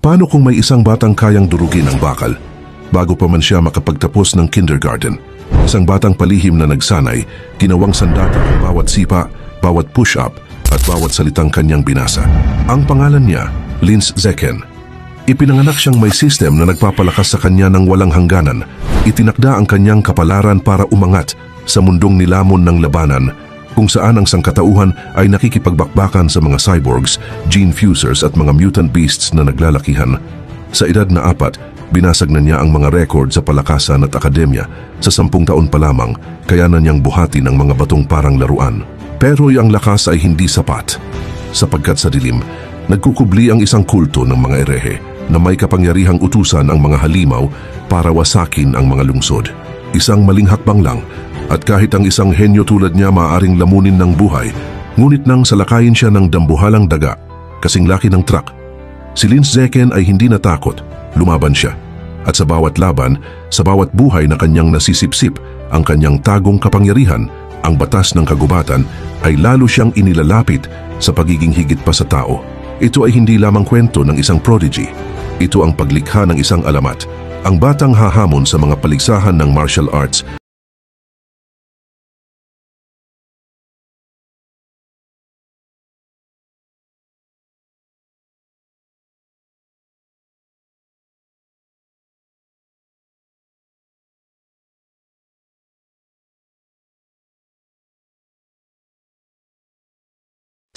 Paano kung may isang batang kayang durugin ang bakal? Bago pa man siya makapagtapos ng kindergarten, isang batang palihim na nagsanay, ginawang sandata ang bawat sipa, bawat push-up at bawat salitang kanyang binasa. Ang pangalan niya, Linz Zekken. Ipinanganak siyang may system na nagpapalakas sa kanya ng walang hangganan. Itinakda ang kanyang kapalaran para umangat sa mundong nilamon ng labanan, kung saan ang sangkatauhan ay nakikipagbakbakan sa mga cyborgs, gene fusers at mga mutant beasts na naglalakihan. Sa edad na 4, binasag na niya ang mga record sa palakasan at akademya. Sa 10 taon pa lamang, kaya na niyang buhati ng mga batong parang laruan. Pero ang lakas ay hindi sapat, sapagkat sa dilim, nagkukubli ang isang kulto ng mga erehe na may kapangyarihang utusan ang mga halimaw para wasakin ang mga lungsod. Isang maling hakbang lang, at kahit ang isang henyo tulad niya maaaring lamunin ng buhay, ngunit nang salakayin siya ng dambuhalang daga, kasing laki ng truck, si Linz Zekken ay hindi natakot, lumaban siya. At sa bawat laban, sa bawat buhay na kanyang nasisipsip, ang kanyang tagong kapangyarihan, ang batas ng kagubatan, ay lalo siyang inilalapit sa pagiging higit pa sa tao. Ito ay hindi lamang kwento ng isang prodigy. Ito ang paglikha ng isang alamat, ang batang hahamon sa mga paligsahan ng martial arts.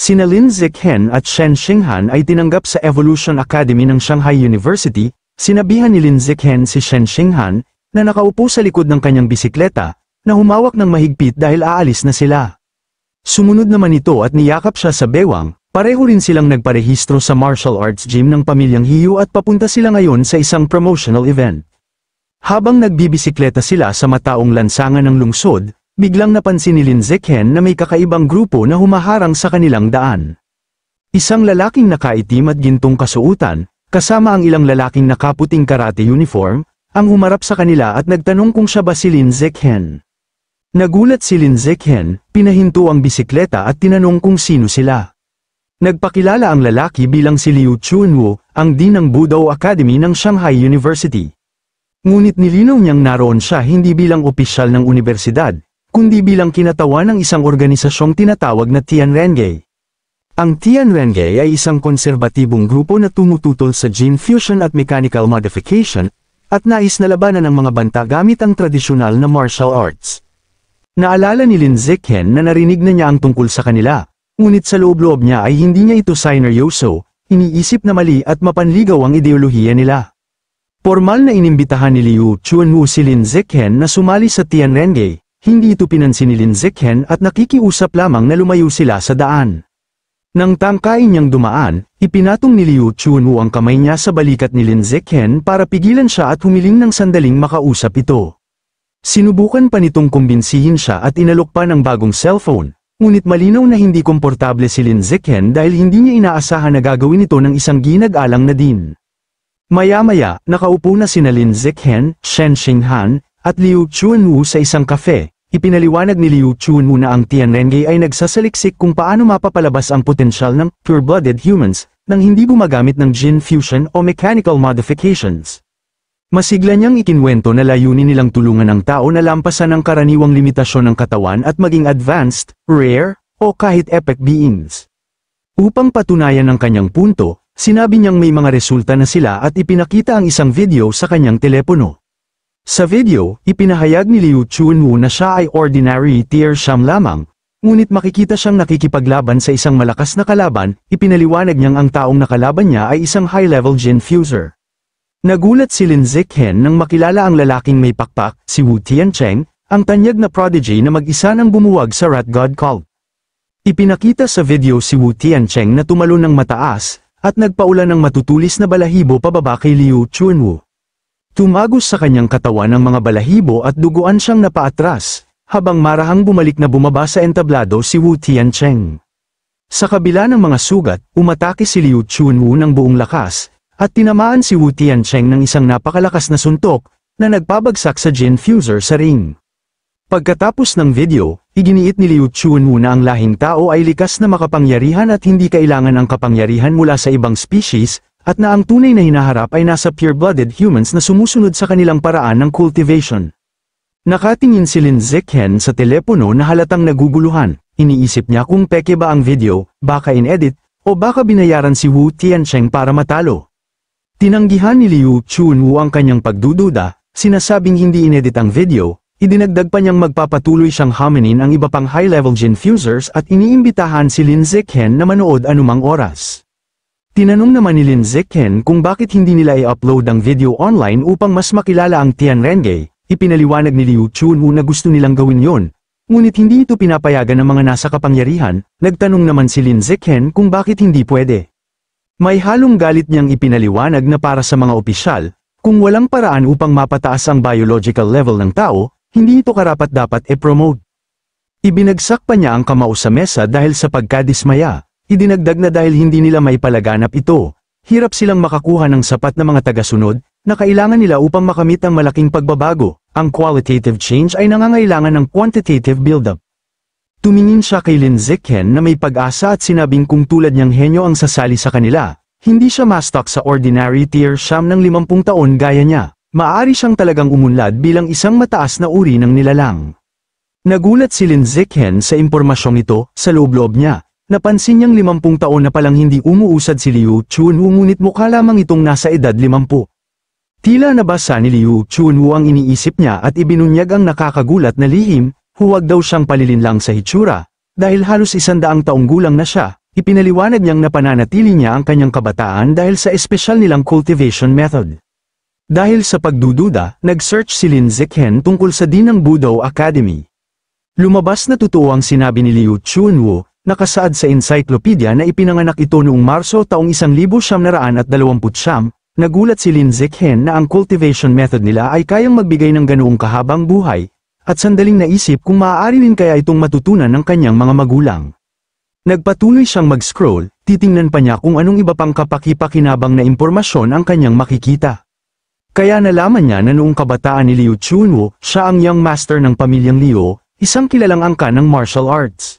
Sina Linz Zekken at Shen Xinghan ay tinanggap sa Evolution Academy ng Shanghai University. Sinabihan ni Linz Zekken si Shen Xinghan na nakaupo sa likod ng kanyang bisikleta na humawak ng mahigpit dahil aalis na sila. Sumunod naman ito at niyakap siya sa bewang. Pareho rin silang nagparehistro sa martial arts gym ng pamilyang Hiyu at papunta sila ngayon sa isang promotional event. Habang nagbibisikleta sila sa mataong lansangan ng lungsod, biglang napansin ni Linz Zekken na may kakaibang grupo na humaharang sa kanilang daan. Isang lalaking nakaitim at gintong kasuutan, kasama ang ilang lalaking nakaputing karate uniform, ang humarap sa kanila at nagtanong kung siya ba si Linz Zekken. Nagulat si Linz Zekken, pinahinto ang bisikleta at tinanong kung sino sila. Nagpakilala ang lalaki bilang si Liu Chunwu, ang dean ng Budo Academy ng Shanghai University. Ngunit nilinaw niyang naroon siya hindi bilang opisyal ng universidad, kundi bilang kinatawan ng isang organisasyong tinatawag na Tianrenge. Ang Tianrenge ay isang konserbatibong grupo na tumututol sa gene fusion at mechanical modification, at nais na labanan ng mga banta gamit ang tradisyonal na martial arts. Naalala ni Linz Zekken na narinig na niya ang tungkol sa kanila, ngunit sa loob-loob niya ay hindi niya ito sineryoso, iniisip na mali at mapanligaw ang ideolohiya nila. Formal na inimbitahan ni Liu Chunwu si Linz Zekken na sumali sa Tianrenge. Hindi ito pinansin ni Linz Zekken at nakikiusap lamang na lumayo sila sa daan. Nang tangkain niyang dumaan, ipinatong ni Liu Chunwu ang kamay niya sa balikat ni Linz Zekken para pigilan siya at humiling ng sandaling makausap ito. Sinubukan pa nitong kumbinsihin siya at inalok pa ng bagong cellphone, ngunit malinaw na hindi komportable si Linz Zekken dahil hindi niya inaasahan na gagawin ito ng isang ginag-alang na din. Maya-maya, nakaupo na sina Linz Zekken, Shen Xinghan, at Liu Chunwu sa isang kafe. Ipinaliwanag ni Liu Chunwu na ang Tianrenge ay nagsasaliksik kung paano mapapalabas ang potensyal ng pure-blooded humans nang hindi gumagamit ng gene fusion o mechanical modifications. Masigla niyang ikinwento na layunin nilang tulungan ang tao na lampasan ang karaniwang limitasyon ng katawan at maging advanced, rare, o kahit epic beings. Upang patunayan ang kanyang punto, sinabi niyang may mga resulta na sila at ipinakita ang isang video sa kanyang telepono. Sa video, ipinahayag ni Liu Chunwu na siya ay ordinary tier siyam lamang, ngunit makikita siyang nakikipaglaban sa isang malakas na kalaban. Ipinaliwanag niyang ang taong nakalaban niya ay isang high-level gene fuser. Nagulat si Linz Zekken nang makilala ang lalaking may pakpak, si Wu Tiancheng, ang tanyag na prodigy na mag-isa nang bumuwag sa Rat God cult. Ipinakita sa video si Wu Tiancheng na tumalon ng mataas, at nagpaulan ng matutulis na balahibo pababa kay Liu Chunwu. Tumagos sa kanyang katawan ang mga balahibo at duguan siyang napaatras, habang marahang bumalik na bumaba sa entablado si Wu Tiancheng. Sa kabila ng mga sugat, umatake si Liu Chunwu ng buong lakas, at tinamaan si Wu Tiancheng ng isang napakalakas na suntok, na nagpabagsak sa gene fuser sa ring. Pagkatapos ng video, iginiit ni Liu Chunwu na ang lahing tao ay likas na makapangyarihan at hindi kailangan ang kapangyarihan mula sa ibang species, at na ang tunay na hinaharap ay nasa pure-blooded humans na sumusunod sa kanilang paraan ng cultivation. Nakatingin si Lin Zichen sa telepono na halatang naguguluhan. Iniisip niya kung peke ba ang video, baka in-edit, o baka binayaran si Wu Tiancheng para matalo. Tinanggihan ni Liu Chunwu ang kanyang pagdududa, sinasabing hindi inedit ang video, idinagdag pa niyang magpapatuloy siyang haminin ang iba pang high-level Genfusers at iniimbitahan si Lin Zichen na manood anumang oras. Tinanong naman ni Lin Zichen kung bakit hindi nila i-upload ang video online upang mas makilala ang Tianrenge. Ipinaliwanag ni Liu Chunwu na gusto nilang gawin yon, ngunit hindi ito pinapayagan ng mga nasa kapangyarihan. Nagtanong naman si Lin Zichen kung bakit hindi pwede. May halong galit niyang ipinaliwanag na para sa mga opisyal, kung walang paraan upang mapataas ang biological level ng tao, hindi ito karapat-dapat e-promote. Ibinagsak pa niya ang kamao sa mesa dahil sa pagkadismaya. Idinagdag na dahil hindi nila maipalaganap ito, hirap silang makakuha ng sapat na mga tagasunod, na kailangan nila upang makamit ang malaking pagbabago. Ang qualitative change ay nangangailangan ng quantitative build-up. Tumingin siya kay Lin Zichen na may pag-asa at sinabing kung tulad niyang henyo ang sasali sa kanila, hindi siya ma-stock sa ordinary tier siyam ng 50 taon gaya niya. Maaari siyang talagang umunlad bilang isang mataas na uri ng nilalang. Nagulat si Lin Zichen sa impormasyong ito. Sa loob-loob niya, napansin niyang 50 taon na palang hindi umuusad si Liu Chunwu, ngunit mukha lamang itong nasa edad 50. Tila nabasa ni Liu Chunwu ang iniisip niya at ibinunyag ang nakakagulat na lihim. Huwag daw siyang palilinlang sa hitsura, dahil halos 100 taong gulang na siya. Ipinaliwanag niyang napananatili niya ang kanyang kabataan dahil sa espesyal nilang cultivation method. Dahil sa pagdududa, nag-search si Lin Zichen tungkol sa Dinang Budo Academy. Lumabas na totoo ang sinabi ni Liu Chunwu, nakasaad sa encyclopedia na ipinanganak ito noong Marso taong 1929. Nagulat si Lin Zichen na ang cultivation method nila ay kayang magbigay ng ganoong kahabang buhay, at sandaling naisip kung maaari rin kaya itong matutunan ng kanyang mga magulang. Nagpatuloy siyang mag-scroll, titingnan pa niya kung anong iba pang kapaki-pakinabang na impormasyon ang kanyang makikita. Kaya nalaman niya na noong kabataan ni Liu Chunwu, siya ang young master ng pamilyang Liu, isang kilalang angka ng martial arts.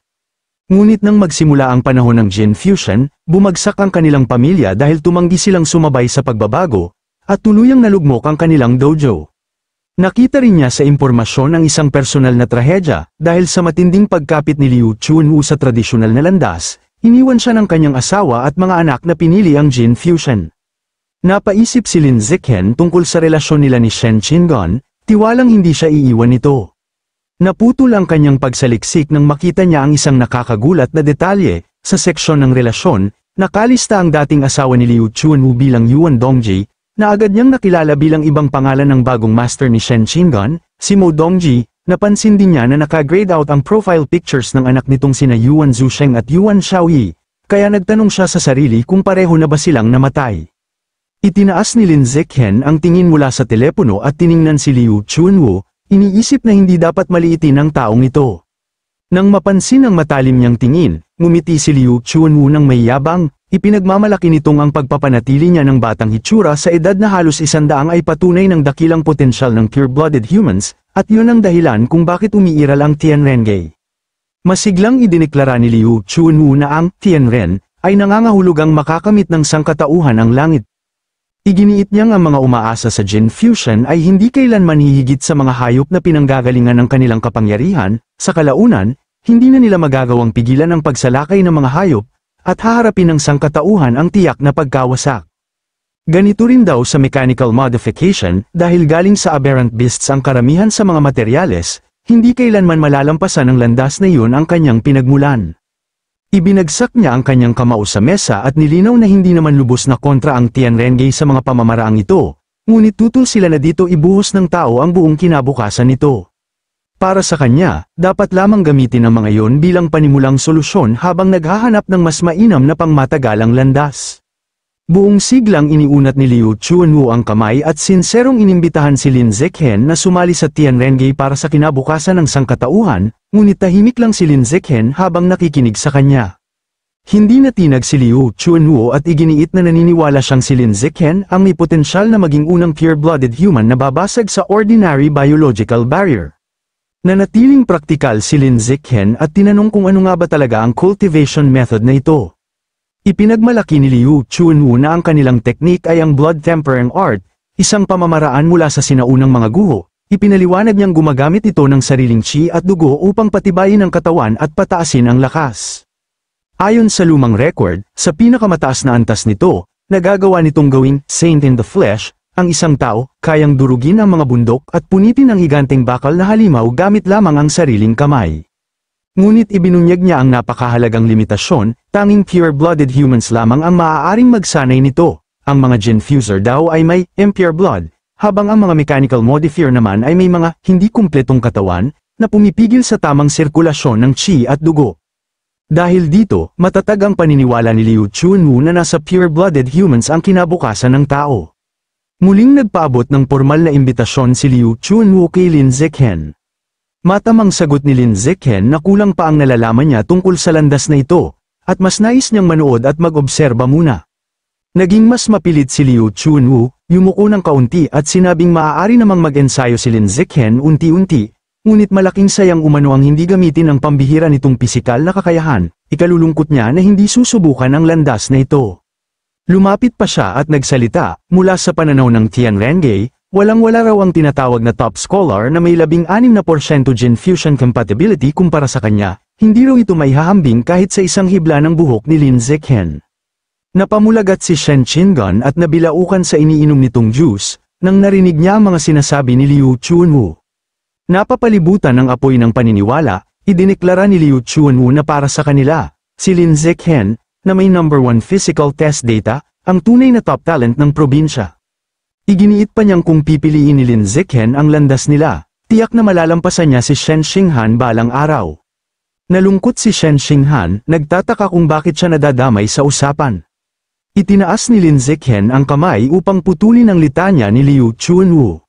Ngunit nang magsimula ang panahon ng Genfusion, bumagsak ang kanilang pamilya dahil tumanggi silang sumabay sa pagbabago, at tuluyang nalugmok ang kanilang dojo. Nakita rin niya sa impormasyon ang isang personal na trahedya, dahil sa matinding pagkapit ni Liu Chunwu sa tradisyonal na landas, iniwan siya ng kanyang asawa at mga anak na pinili ang Genfusion. Napaisip si Lin Zichen tungkol sa relasyon nila ni Shen Qingon, tiwalang hindi siya iiwan nito. Naputol ang kanyang pagsaliksik nang makita niya ang isang nakakagulat na detalye. Sa seksyon ng relasyon, nakalista ang dating asawa ni Liu Chunwu bilang Yuan Dongji, na agad niyang nakilala bilang ibang pangalan ng bagong master ni Shen Qingon, si Mo Dongji. Napansin din niya na naka-grade out ang profile pictures ng anak nitong sina Yuan Zusheng at Yuan Xiaoyi, kaya nagtanong siya sa sarili kung pareho na ba silang namatay. Itinaas ni Lin Zichen ang tingin mula sa telepono at tiningnan si Liu Chunwu. Iniisip na hindi dapat maliitin ang taong ito. Nang mapansin ang matalim niyang tingin, ngumiti si Liu Chunwu ng may yabang. Ipinagmamalaki nitong ang pagpapanatili niya ng batang hitsura sa edad na halos 100 ay patunay ng dakilang potensyal ng pure-blooded humans, at yun ang dahilan kung bakit umiiral ang Tianrenge. Masiglang idineklara ni Liu Chunwu na ang Tianren ay nangangahulugang makakamit ng sangkatauhan ang langit. Iginiit niyang ang mga umaasa sa Genfusion ay hindi kailanman hihigit sa mga hayop na pinanggagalingan ng kanilang kapangyarihan. Sa kalaunan, hindi na nila magagawang pigilan ang pagsalakay ng mga hayop, at haharapin ng sangkatauhan ang tiyak na pagkawasak. Ganito rin daw sa mechanical modification, dahil galing sa aberrant beasts ang karamihan sa mga materyales, hindi kailanman malalampasan ng landas na iyon ang kanyang pinagmulan. Ibinagsak niya ang kanyang kamao sa mesa at nilinaw na hindi naman lubos na kontra ang Tianrenge sa mga pamamaraang ito, ngunit tutol sila na dito ibuhos ng tao ang buong kinabukasan nito. Para sa kanya, dapat lamang gamitin ang mga iyon bilang panimulang solusyon habang naghahanap ng mas mainam na pangmatagalang landas. Buong siglang iniunat ni Liu Chunwu ang kamay at sinserong inimbitahan si Lin Zichen na sumali sa Tianrenge para sa kinabukasan ng sangkatauhan, ngunit tahimik lang si Lin Zichen habang nakikinig sa kanya. Hindi natinag si Liu Chunwu at iginiit na naniniwala siyang si Lin Zichen ang may potensyal na maging unang pure-blooded human na babasag sa ordinary biological barrier. Nanatiling praktikal si Lin Zichen at tinanong kung ano nga ba talaga ang cultivation method na ito. Ipinagmalaki ni Liu Chunwu na ang kanilang teknik ay ang blood tempering art, isang pamamaraan mula sa sinaunang mga guho. Ipinaliwanag niyang gumagamit ito ng sariling chi at dugo upang patibayin ang katawan at pataasin ang lakas. Ayon sa lumang record, sa pinakamataas na antas nito, nagagawa nitong gawing saint in the flesh, ang isang tao, kayang durugin ang mga bundok at punitin ang higanteng bakal na halimaw gamit lamang ang sariling kamay. Ngunit ibinunyag niya ang napakahalagang limitasyon, tanging pure-blooded humans lamang ang maaaring magsanay nito. Ang mga Genfuser daw ay may impure blood, habang ang mga mechanical modifier naman ay may mga hindi kumpletong katawan na pumipigil sa tamang sirkulasyon ng chi at dugo. Dahil dito, matatag ang paniniwala ni Liu Chunwu na nasa pure-blooded humans ang kinabukasan ng tao. Muling nagpaabot ng formal na imbitasyon si Liu Chunwu kay Lin Zikhen. Matamang sagot ni Lin Zikhen na kulang pa ang nalalaman niya tungkol sa landas na ito, at mas nais niyang manood at mag-obserba muna. Naging mas mapilit si Liu Chunwu, yumuko ng kaunti at sinabing maaari namang mag-ensayo si Lin Zikhen unti-unti, ngunit malaking sayang umano ang hindi gamitin ang pambihira nitong pisikal na kakayahan, ikalulungkot niya na hindi susubukan ang landas na ito. Lumapit pa siya at nagsalita, mula sa pananaw ng Tian Rengei, walang-wala raw ang tinatawag na top scholar na may 16% gene fusion compatibility kumpara sa kanya, hindi raw ito maihahambing kahit sa isang hibla ng buhok ni Lin Zikhen. Napamulagat si Shen Qingan at nabilaukan sa iniinom nitong juice, nang narinig niya ang mga sinasabi ni Liu Chunwu. Napapalibutan ng apoy ng paniniwala, idineklara ni Liu Chunwu na para sa kanila, si Lin Zikhen, na may #1 physical test data, ang tunay na top talent ng probinsya. Iginiit pa niyang kung pipiliin ni Lin Zikhen ang landas nila, tiyak na malalampasan niya si Shen Xinghan balang araw. Nalungkot si Shen Xinghan, nagtataka kung bakit siya nadadamay sa usapan. Itinaas ni Lin Zikhen ang kamay upang putulin ang litanya ni Liu Chunwu.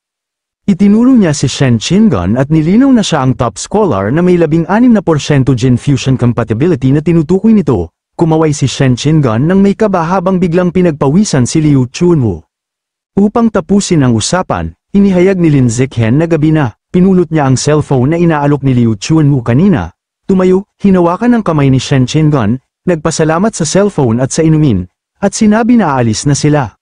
Itinuro niya si Shen Qingan at nilinaw na siya ang top scholar na may 16% gene fusion compatibility na tinutukoy nito. Kumaway si Shen Qingan nang may kaba habang biglang pinagpawisan si Liu Chunwu. Upang tapusin ang usapan, inihayag ni Lin Zikhen na gabi na, pinulot niya ang cellphone na inaalok ni Liu Chunwu kanina. Tumayo, hinawakan ang kamay ni Shen Qingan, nagpasalamat sa cellphone at sa inumin, at sinabi na aalis na sila.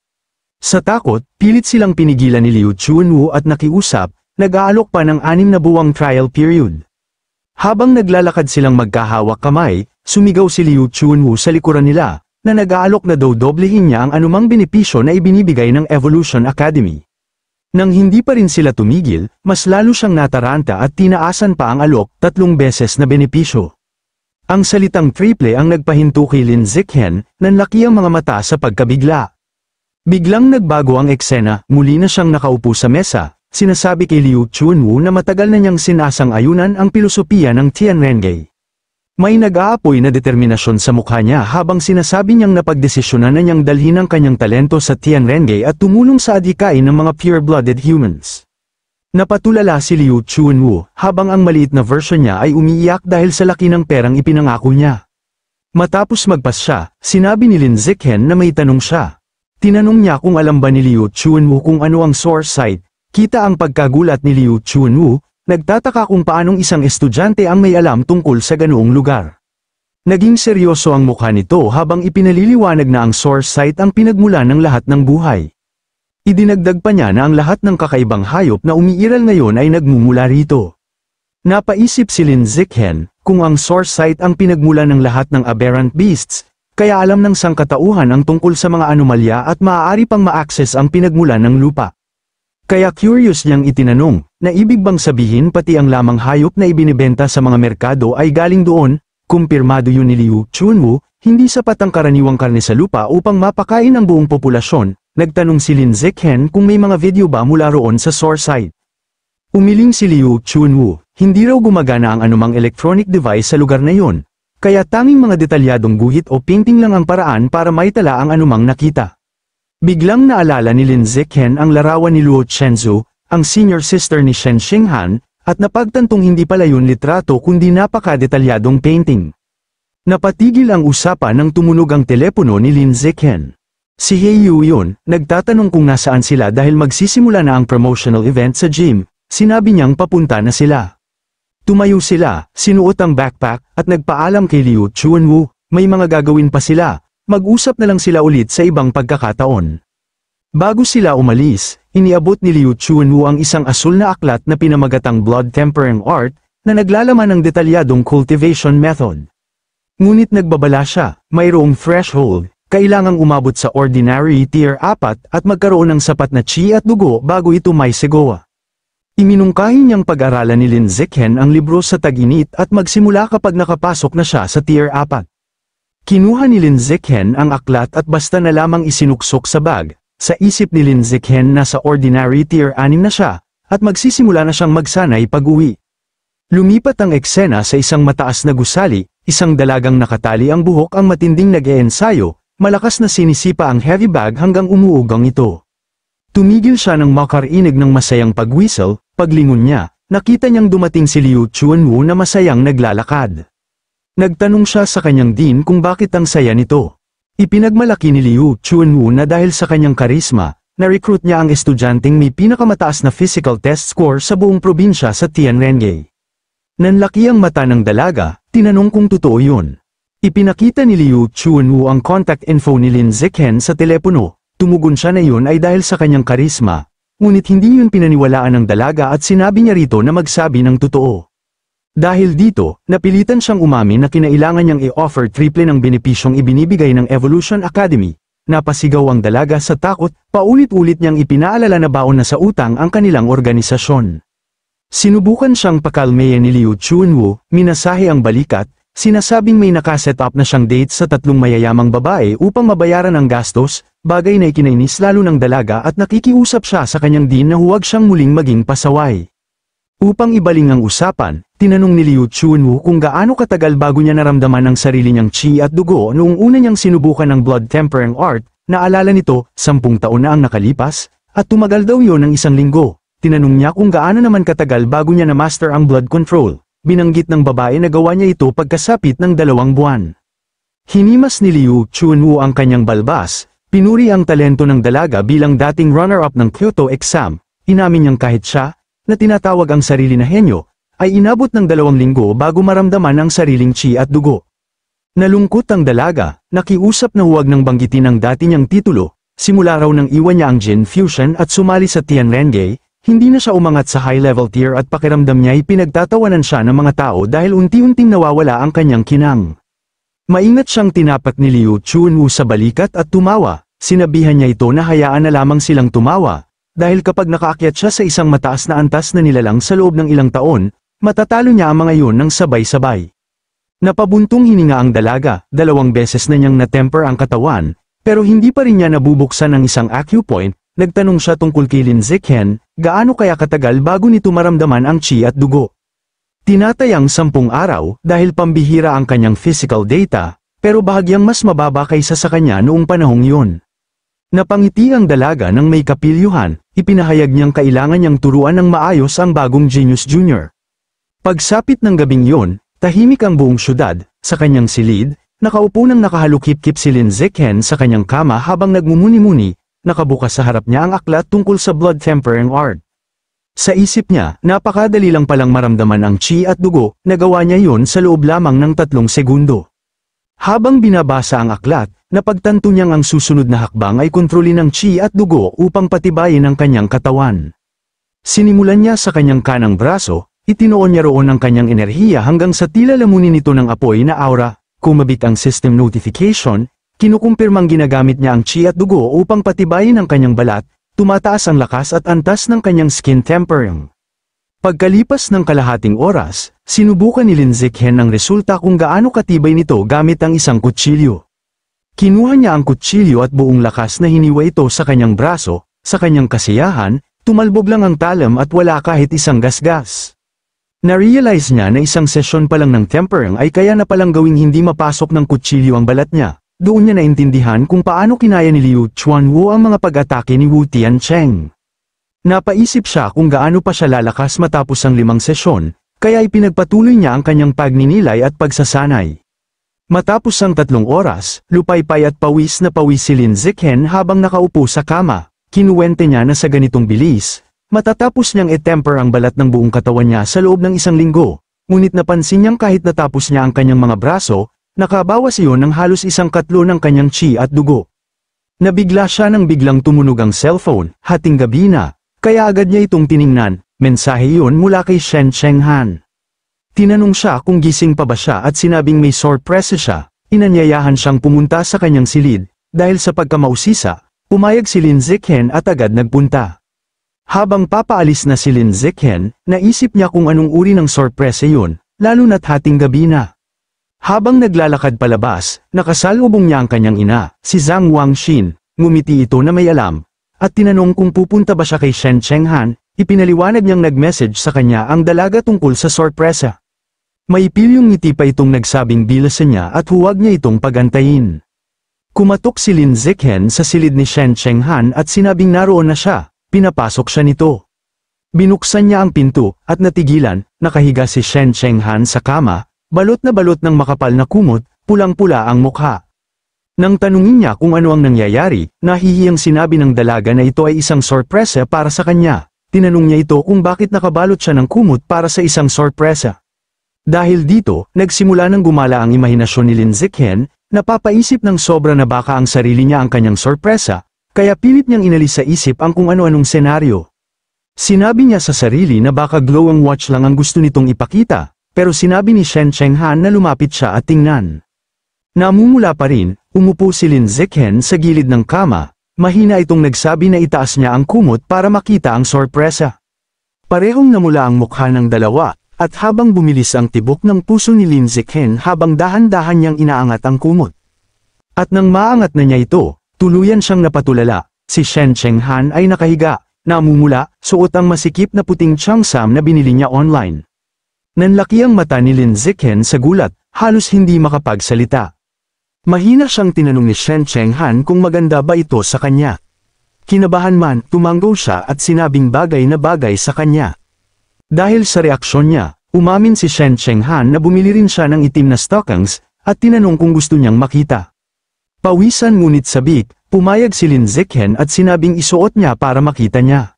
Sa takot, pilit silang pinigilan ni Liu Chunwu at nakiusap, nag-aalok pa ng 6 na buwang trial period. Habang naglalakad silang magkahawak kamay, sumigaw si Liu Chunwu sa likuran nila, na nag-aalok na daw doblehin niya ang anumang benepisyo na ibinibigay ng Evolution Academy. Nang hindi pa rin sila tumigil, mas lalo siyang nataranta at tinaasan pa ang alok 3 beses na benepisyo. Ang salitang triple ang nagpahinto kay Lin Zikhen, nanlaki ang mga mata sa pagkabigla. Biglang nagbago ang eksena, muli na siyang nakaupo sa mesa, sinasabi kay Liu Chunwu na matagal na niyang sinasang-ayunan ang pilosopiya ng Tian Rengei. May nag-aapoy na determinasyon sa mukha niya habang sinasabi niyang napagdesisyonan na niyang dalhin ang kanyang talento sa Tian Rengei at tumulong sa adhikain ng mga pure-blooded humans. Napatulala si Liu Chunwu habang ang maliit na version niya ay umiiyak dahil sa laki ng perang ipinangako niya. Matapos magpas siya, sinabi ni Lin Zikhen na may tanong siya. Tinanong niya kung alam ba ni Liu Chunwu kung ano ang source site. Kita ang pagkagulat ni Liu Chunwu, nagtataka kung paanong isang estudyante ang may alam tungkol sa ganoong lugar. Naging seryoso ang mukha nito habang ipinaliliwanag na ang source site ang pinagmulan ng lahat ng buhay. Idinagdag pa niya na ang lahat ng kakaibang hayop na umiiral ngayon ay nagmumula rito. Napaisip si Lin Zikhen, kung ang source site ang pinagmulan ng lahat ng aberrant beasts, kaya alam ng sangkatauhan ang tungkol sa mga anomalya at maaari pang ma-access ang pinagmulan ng lupa. Kaya curious niyang itinanong, na ibig bang sabihin pati ang lamang hayop na ibinibenta sa mga merkado ay galing doon? Kumpirmado yun ni Liu Chunwu, hindi sapat ang karaniwang karne sa lupa upang mapakain ang buong populasyon. Nagtanong si Lin Zikhen kung may mga video ba mula roon sa source site. Umiling si Liu Chunwu, hindi raw gumagana ang anumang electronic device sa lugar na yon, kaya tanging mga detalyadong guhit o painting lang ang paraan para maitala ang anumang nakita. Biglang naalala ni Lin Zikhen ang larawan ni Luo Chenzu, ang senior sister ni Shen Xinghan, at napagtantong hindi pala yun litrato kundi napaka-detalyadong painting. Napatigil ang usapan nang tumunog ang telepono ni Lin Zikhen. Si Heiyu yun, nagtatanong kung nasaan sila dahil magsisimula na ang promotional event sa gym, sinabi niyang papunta na sila. Tumayo sila, sinuot ang backpack, at nagpaalam kay Liu Chunwu, may mga gagawin pa sila, Mag-usap na lang sila ulit sa ibang pagkakataon. Bago sila umalis, iniabot ni Liu Chuanwu ang isang asul na aklat na pinamagatang Blood Tempering Art, na naglalaman ng detalyadong cultivation method. Ngunit nagbabala siya, mayroong threshold, kailangang umabot sa ordinary tier 4 at magkaroon ng sapat na chi at dugo bago ito may segowa. Iminungkahi niyang pag-aralan ni Lin Zikhen ang libro sa tag-init at magsimula kapag nakapasok na siya sa tier 4. Kinuha ni Lin Zikhen ang aklat at basta na lamang isinuksok sa bag. Sa isip ni Lin Zikhen na sa ordinary tier 6 na siya, at magsisimula na siyang magsanay pag-uwi. Lumipat ang eksena sa isang mataas na gusali, isang dalagang nakatali ang buhok ang matinding nag-eensayo, malakas na sinisipa ang heavy bag hanggang umuugang ito. Tumigil siya nang makarinig ng masayang pag-whistle, paglingon niya, nakita niyang dumating si Liu Chuanwu na masayang naglalakad. Nagtanong siya sa kanyang dean kung bakit ang saya nito. Ipinagmalaki ni Liu Chuanwu na dahil sa kanyang karisma, na-recruit niya ang estudyanteng may pinakamataas na physical test score sa buong probinsya sa Tianrengge. Nanlaki ang mata ng dalaga, tinanong kung totoo yun. Ipinakita ni Liu Chuanwu ang contact info ni Lin Zikhen sa telepono, tumugon siya na yun ay dahil sa kanyang karisma, ngunit hindi yun pinaniwalaan ng dalaga at sinabi niya rito na magsabi ng totoo. Dahil dito, napilitan siyang umamin na kinailangan niyang i-offer triple ng benepisyong ibinibigay ng Evolution Academy. Napasigaw ang dalaga sa takot, paulit-ulit niyang ipinaalala na baon na sa utang ang kanilang organisasyon. Sinubukan siyang pakalmeyan ni Liu Chuanwu, minasahe ang balikat, sinasabing may nakaset up na siyang date sa 3 mayayamang babae upang mabayaran ang gastos, bagay na ikinainis lalo ng dalaga at nakikiusap siya sa kanyang dean na huwag siyang muling maging pasaway. Upang ibaling ang usapan, tinanong ni Liu Chuanwu kung gaano katagal bago niya naramdaman ang sarili niyang chi at dugo noong una niyang sinubukan ng Blood Tempering Art, naalala nito, 10 taon na ang nakalipas, at tumagal daw yon ng 1 linggo. Tinanong niya kung gaano naman katagal bago niya na-master ang blood control. Binanggit ng babae na gawa niya ito pagkasapit ng 2 buwan. Hinimas ni Liu Chuanwu ang kanyang balbas, pinuri ang talento ng dalaga bilang dating runner-up ng Kyoto exam, inamin niyang kahit siya, na tinatawag ang sarili na henyo, ay inabot ng 2 linggo bago maramdaman ang sariling chi at dugo. Nalungkot ang dalaga, nakiusap na huwag nang banggitin ang dati niyang titulo, simula raw nang iwan niya ang Jin Fusion at sumali sa Tianrengge. Hindi na siya umangat sa high-level tier at pakiramdam niya ay pinagtatawanan siya ng mga tao dahil unti-unting nawawala ang kanyang kinang. Maingat siyang tinapat ni Liu Chuanwu sa balikat at tumawa, sinabihan niya ito na hayaan na lamang silang tumawa, dahil kapag nakaakyat siya sa isang mataas na antas na nilalang sa loob ng ilang taon, matatalo niya ang mga iyon ng sabay-sabay. Napabuntong hininga ang dalaga, 2 beses na niyang na-temper ang katawan, pero hindi pa rin niya nabubuksan ang isang acupoint. Nagtanong siya tungkol kay Lin Zikhen, gaano kaya katagal bago nito maramdaman ang chi at dugo. Tinatayang 10 araw dahil pambihira ang kanyang physical data, pero bahagyang mas mababa kaysa sa kanya noong panahong yun. Napangiti ang dalaga ng may kapilyuhan, ipinahayag niyang kailangan niyang turuan ng maayos ang bagong Genius Junior. Pagsapit ng gabing yun, tahimik ang buong syudad, sa kanyang silid, nakaupo nang nakahalukip-kip si Lin Zikhen sa kanyang kama habang nagmumuni-muni. Nakabukas sa harap niya ang aklat tungkol sa Blood Tempering Art. Sa isip niya, napakadali lang palang maramdaman ang chi at dugo, nagawa niya yon sa loob lamang ng 3 segundo. Habang binabasa ang aklat, napagtanto niyang ang susunod na hakbang ay kontrolin ang chi at dugo upang patibayin ang kanyang katawan. Sinimulan niya sa kanyang kanang braso, itinoon niya roon ang kanyang enerhiya hanggang sa tila lamunin ito ng apoy na aura, kumabit ang system notification. Kinukumpirmang ginagamit niya ang chi at dugo upang patibayin ang kanyang balat, tumataas ang lakas at antas ng kanyang skin tempering. Pagkalipas ng kalahating oras, sinubukan ni Lin Zikhen ang resulta kung gaano katibay nito gamit ang isang kutsilyo. Kinuha niya ang kutsilyo at buong lakas na hiniwa ito sa kanyang braso, sa kanyang kasiyahan, tumalbog lang ang talam at wala kahit isang gasgas. Na-realize niya na isang sesyon pa lang ng tempering ay kaya na palang gawing hindi mapasok ng kutsilyo ang balat niya. Doon niya naintindihan kung paano kinaya ni Liu Chuanwu ang mga pag-atake ni Wu Tiancheng. Napaisip siya kung gaano pa siya lalakas matapos ang 5 sesyon, kaya ipinagpatuloy niya ang kanyang pagninilay at pagsasanay. Matapos ang 3 oras, lupaypay at pawis na pawis si Lin Zikhen habang nakaupo sa kama. Kinuwente niya na sa ganitong bilis, matatapos niyang i-temper ang balat ng buong katawan niya sa loob ng 1 linggo, ngunit napansin niyang kahit natapos niya ang kanyang mga braso, nakabawas iyon ng halos 1/4 ng kanyang chi at dugo. Nabigla siya nang biglang tumunog ang cellphone, hating gabi na, kaya agad niya itong tiningnan, mensahe iyon mula kay Shen Chenghan. Tinanong siya kung gising pa ba siya at sinabing may sorpresa siya, inanyayahan siyang pumunta sa kanyang silid, dahil sa pagkamausisa, pumayag si Lin Zichen at agad nagpunta. Habang papaalis na si Lin Zichen, naisip niya kung anong uri ng sorpresa yun, lalo na't hating gabi na. Habang naglalakad palabas, nakasalubong niya ang kanyang ina, si Zhang Wangxin, ngumiti ito na may alam, at tinanong kung pupunta ba siya kay Shen Chenghan, ipinaliwanag niyang nag-message sa kanya ang dalaga tungkol sa sorpresa. May pilyong ngiti pa itong nagsabing bilasan niya at huwag niya itong pagantayin. Kumatok si Lin Zichen sa silid ni Shen Chenghan at sinabing naroon na siya. Pinapasok siya nito. Binuksan niya ang pinto, at natigilan, nakahiga si Shen Chenghan sa kama, balot na balot ng makapal na kumot, pulang-pula ang mukha. Nang tanungin niya kung ano ang nangyayari, nahihiyang sinabi ng dalaga na ito ay isang sorpresa para sa kanya. Tinanong niya ito kung bakit nakabalot siya ng kumot para sa isang sorpresa. Dahil dito, nagsimula ng gumala ang imahinasyon ni Lin Zichen, napapaisip ng sobra na baka ang sarili niya ang kanyang sorpresa, kaya pilit niyang inalis sa isip ang kung ano-anong senaryo. Sinabi niya sa sarili na baka glowing watch lang ang gusto nitong ipakita, pero sinabi ni Shen Chenghan na lumapit siya at tingnan. Namumula pa rin, umupo si Lin Zichen sa gilid ng kama, mahina itong nagsabi na itaas niya ang kumot para makita ang sorpresa. Parehong namula ang mukha ng dalawa, at habang bumilis ang tibok ng puso ni Lin Zichen habang dahan-dahan niyang inaangat ang kumot. At nang maangat na niya ito, tuluyan siyang napatulala. Si Shen Chenghan ay nakahiga, namumula, suot ang masikip na puting changsam na binili niya online. Nanlaki ang mata ni Lin Zichen sa gulat, halos hindi makapagsalita. Mahina siyang tinanong ni Shen Chenghan kung maganda ba ito sa kanya. Kinabahan man, tumanggo siya at sinabing bagay na bagay sa kanya. Dahil sa reaksyon niya, umamin si Shen Chenghan na bumili rin siya ng itim na stockings, at tinanong kung gusto niyang makita. Pawisan ngunit sabik, pumayag si Lin Zichen at sinabing isuot niya para makita niya.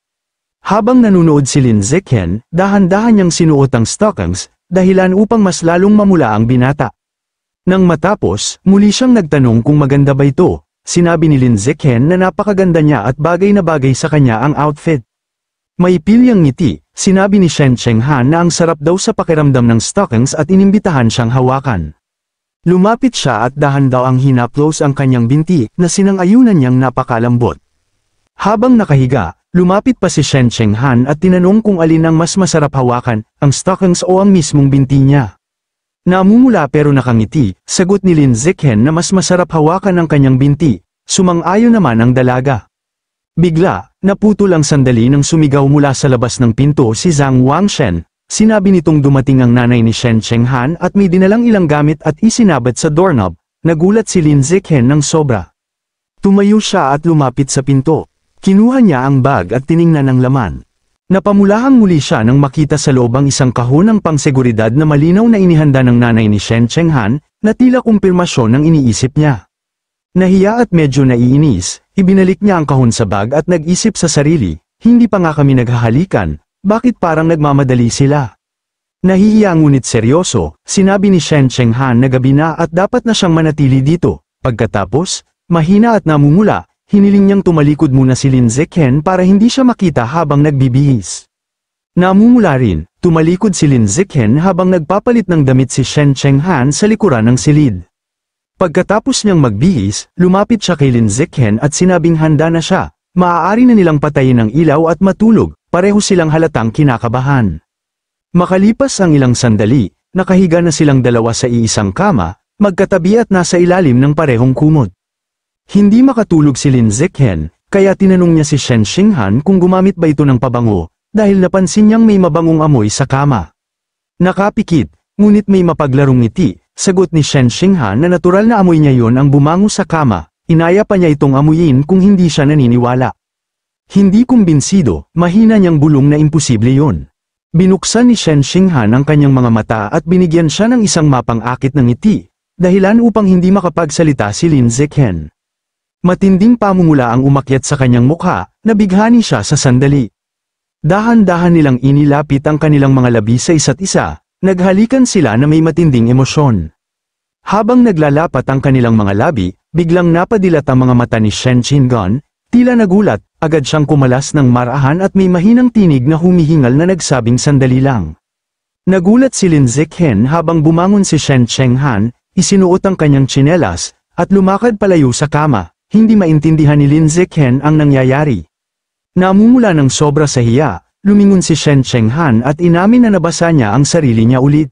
Habang nanunood si Lin Zichen, dahan-dahan niyang sinuot ang stockings, dahilan upang mas lalong mamula ang binata. Nang matapos, muli siyang nagtanong kung maganda ba ito. Sinabi ni Lin Zichen na napakaganda niya at bagay na bagay sa kanya ang outfit. May pilyang ngiti, sinabi ni Shen Chenghan na ang sarap daw sa pakiramdam ng stockings at inimbitahan siyang hawakan. Lumapit siya at dahan daw ang hinaplos ang kanyang binti na sinang-ayunan niyang napakalambot. Habang nakahiga, lumapit pa si Shen Chenghan at tinanong kung alin ang mas masarap hawakan, ang stockings o ang mismong binti niya. Namumula pero nakangiti, sagot ni Lin Zichen na mas masarap hawakan ang kanyang binti, sumang-ayon naman ang dalaga. Bigla, naputol ang sandali nang sumigaw mula sa labas ng pinto si Zhang Wangxin. Sinabi nitong dumating ang nanay ni Shen Chenghan at may dinalang ilang gamit at isinabat sa doorknob. Nagulat si Lin Zichen ng sobra. Tumayo siya at lumapit sa pinto. Kinuha niya ang bag at tiningnan ang laman. Napamulahang muli siya nang makita sa loob ang isang kahon ng pangseguridad na malinaw na inihanda ng nanay ni Shen Chenghan, na tila kumpirmasyon ng iniisip niya. Nahiya at medyo naiinis, ibinalik niya ang kahon sa bag at nag-isip sa sarili, hindi pa nga kami naghahalikan. Bakit parang nagmamadali sila? Nahihiya ngunit seryoso, sinabi ni Shen Chenghan na gabi na at dapat na siyang manatili dito. Pagkatapos, mahina at namumula, hiniling niyang tumalikod muna si Lin Zichen para hindi siya makita habang nagbibihis. Namumula rin, tumalikod si Lin Zichen habang nagpapalit ng damit si Shen Chenghan sa likuran ng silid. Pagkatapos niyang magbihis, lumapit siya kay Lin Zichen at sinabing handa na siya, maaari na nilang patayin ang ilaw at matulog. Pareho silang halatang kinakabahan. Makalipas ang ilang sandali, nakahiga na silang dalawa sa iisang kama, magkatabi at nasa ilalim ng parehong kumot. Hindi makatulog si Lin Zichen, kaya tinanong niya si Shen Chenghan kung gumamit ba ito ng pabango, dahil napansin niyang may mabangong amoy sa kama. Nakapikit, ngunit may mapaglarong ngiti, sagot ni Shen Chenghan na natural na amoy niya yon ang bumango sa kama, inaya pa niya itong amuyin kung hindi siya naniniwala. Hindi kumbinsido, mahina niyang bulong na imposible yon. Binuksan ni Shen Chenghan ang kanyang mga mata at binigyan siya ng isang mapang-akit ng ngiti, dahilan upang hindi makapagsalita si Lin Zichen. Matinding pamumula ang umakyat sa kanyang mukha, nabighani siya sa sandali. Dahan-dahan nilang inilapit ang kanilang mga labi sa isa't isa, naghalikan sila na may matinding emosyon. Habang naglalapat ang kanilang mga labi, biglang napadilat ang mga mata ni Shen Qingan, tila nagulat, agad siyang kumalas ng marahan at may mahinang tinig na humihingal na nagsabing sandali lang. Nagulat si Lin Zichen habang bumangon si Shen Chenghan, isinuot ang kanyang tsinelas, at lumakad palayo sa kama, hindi maintindihan ni Lin Zichen ang nangyayari. Namumula ng sobra sa hiya, lumingon si Shen Chenghan at inamin na nabasa niya ang sarili niya ulit.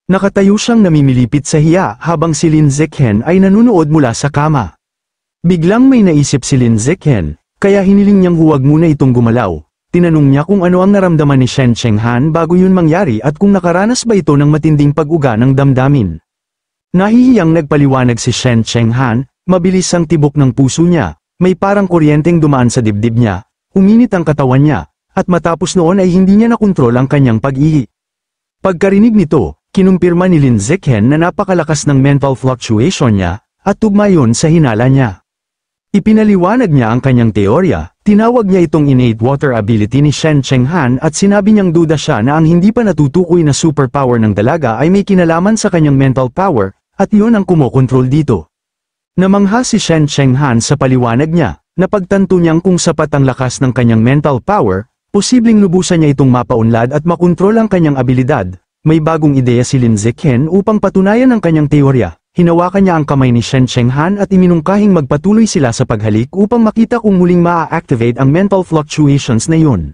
Nakatayo siyang namimilipit sa hiya habang si Lin Zichen ay nanunood mula sa kama. Biglang may naisip si Lin Zichen, kaya hiniling niyang huwag muna itong gumalaw. Tinanong niya kung ano ang naramdaman ni Shen Chenghan bago yun mangyari at kung nakaranas ba ito ng matinding pag-uga ng damdamin. Nahihiyang nagpaliwanag si Shen Chenghan, mabilis ang tibok ng puso niya, may parang kuryenteng dumaan sa dibdib niya, uminit ang katawan niya, at matapos noon ay hindi niya nakontrol ang kanyang pag-ihi. Pagkarinig nito, kinumpirma ni Lin Zichen na napakalakas ng mental fluctuation niya, at tugma yun sa hinala niya. Ipinaliwanag niya ang kanyang teorya, tinawag niya itong innate water ability ni Shen Chenghan at sinabi niyang duda siya na ang hindi pa natutukoy na superpower ng dalaga ay may kinalaman sa kanyang mental power, at yun ang kumokontrol dito. Namangha si Shen Chenghan sa paliwanag niya, napagtanto niyang kung sapat ang lakas ng kanyang mental power, posibleng lubusan niya itong mapaunlad at makontrol ang kanyang abilidad. May bagong ideya si Lin Zichen upang patunayan ang kanyang teorya. Hinawakan niya ang kamay ni Shen Chenghan at iminungkahing magpatuloy sila sa paghalik upang makita kung muling maa-activate ang mental fluctuations na yun.